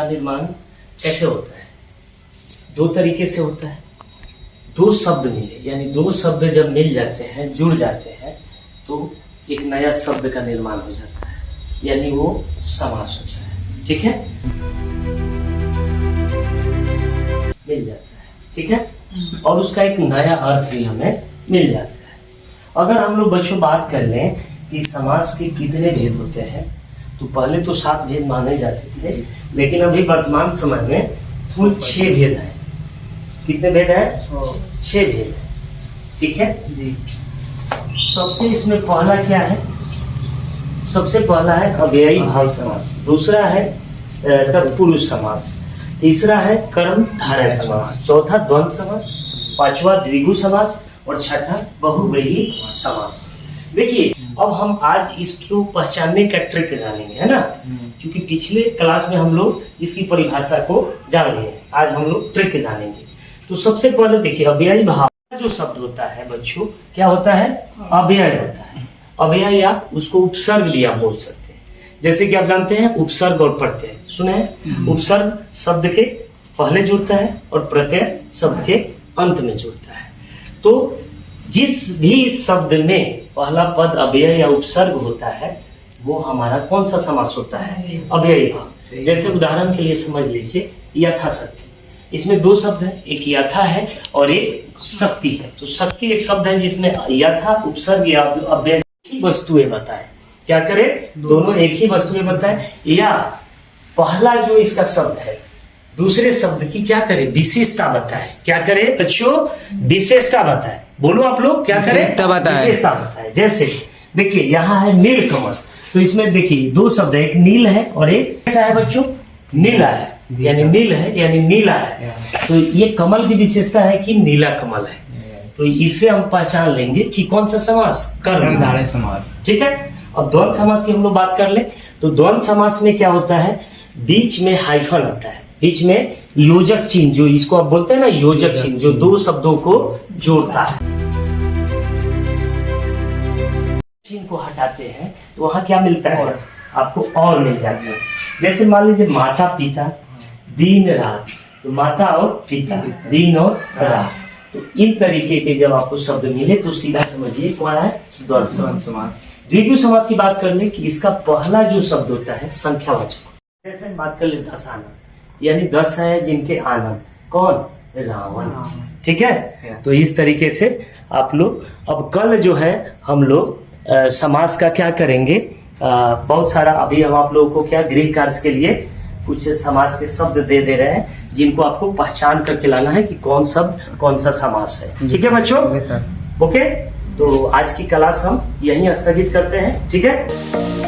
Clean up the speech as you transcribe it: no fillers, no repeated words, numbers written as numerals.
का निर्माण कैसे होता है? दो तरीके से होता है। दो शब्द मिले, यानी दो शब्द जब मिल जाते हैं, जुड़ जाते हैं, तो एक नया शब्द का निर्माण हो जाता है, यानी वो समास होता है। ठीक है, मिल जाता है। ठीक है, और उसका एक नया अर्थ भी हमें मिल जाता है। अगर हम लोग बच्चों बात कर लें कि समास के कितने भेद होते हैं, तो पहले तो 7 भेद माने जाते थे, लेकिन अभी वर्तमान समय में कुल 6 भेद हैं। कितने भेद हैं? 6 भेद हैं। ठीक है जी। सबसे इसमें पहला क्या है? सबसे पहला है अव्ययी भाव समास, दूसरा है तत्पुरुष समास, तीसरा है कर्मधारय समास, चौथा द्वंद्व समास, पांचवा द्विगु समास और छठा बहुव्रीहि समास। देखिए, अब हम आज इसको पहचानने का ट्रिक जानेंगे, है ना? क्योंकि पिछले क्लास में हम लोग इसकी परिभाषा को जान लिए, आज हम लोग ट्रिक जानेंगे। तो सबसे पहले देखिए, अव्ययी भाव जो शब्द होता है बच्चों, क्या होता है? अव्यय होता है। अव्यय या उसको उपसर्ग भी आप बोल सकते हैं। जैसे कि आप जानते हैं उपसर्ग और प्रत्यय सुने हैं। उपसर्ग शब्द के पहले जुड़ता है और प्रत्यय शब्द के अंत में जुड़ता है। तो जिस भी शब्द में पहला पद अव्यय या उपसर्ग होता है, वो हमारा कौन सा समास होता है? अव्ययी भाव। जैसे उदाहरण के लिए समझ लीजिए यथाशक्ति, इसमें 2 शब्द है, एक यथा है और एक शक्ति है। तो शक्ति एक शब्द है जिसमें यथा उपसर्ग या अव्यय ही वस्तुएं बताए। क्या करे? दोनों एक ही वस्तुएं बताए, या पहला जो इसका शब्द है दूसरे शब्द की क्या करे? विशेषता बताए। क्या करे बच्चों? विशेषता बताए। बोलो आप लोग, क्या करे? विशेषता बताए। जैसे देखिए, यहाँ है नीलकमल, तो इसमें देखिए 2 शब्द है, एक नील है और एक कैसा है बच्चों? नीला है, यानी नील है यानी नीला है। तो ये कमल की विशेषता है कि नीला कमल है। तो इससे हम पहचान लेंगे कि कौन सा समास? कर्मधारय समास। ठीक है, अब द्वंद्व समास की हम लोग बात कर ले, तो द्वंद्व समास में क्या होता है? बीच में हाइफन आता है, बीच में योजक चिन्ह, जो इसको आप बोलते हैं ना योजक चिन्ह, जो 2 शब्दों को जोड़ता है। चिन्ह को हटाते हैं तो वहां क्या मिलता है? आपको और मिल जाता है। जैसे मान लीजिए माता पिता दिन रात, तो माता और पिता, दिन और रात, तो इन तरीके के जब आपको शब्द मिले तो सीधा समझिए कौन है? द्वंद्व समास। द्विगु समास की बात कर ले कि इसका पहला जो शब्द होता है संख्यावाचक। जैसे बात कर ले 10 आनंद, यानी 10 है जिनके आनंद। कौन? रावण। ठीक है, तो इस तरीके से आप लोग, अब कल जो है हम लोग समास का क्या करेंगे, बहुत सारा अभी हम आप लोगों को क्या गृह कार्य के लिए कुछ समास के शब्द दे रहे हैं, जिनको आपको पहचान करके लाना है कि कौन शब्द कौन सा समास है। ठीक है बच्चों? ओके, तो आज की क्लास हम यहीं स्थगित करते हैं। ठीक है।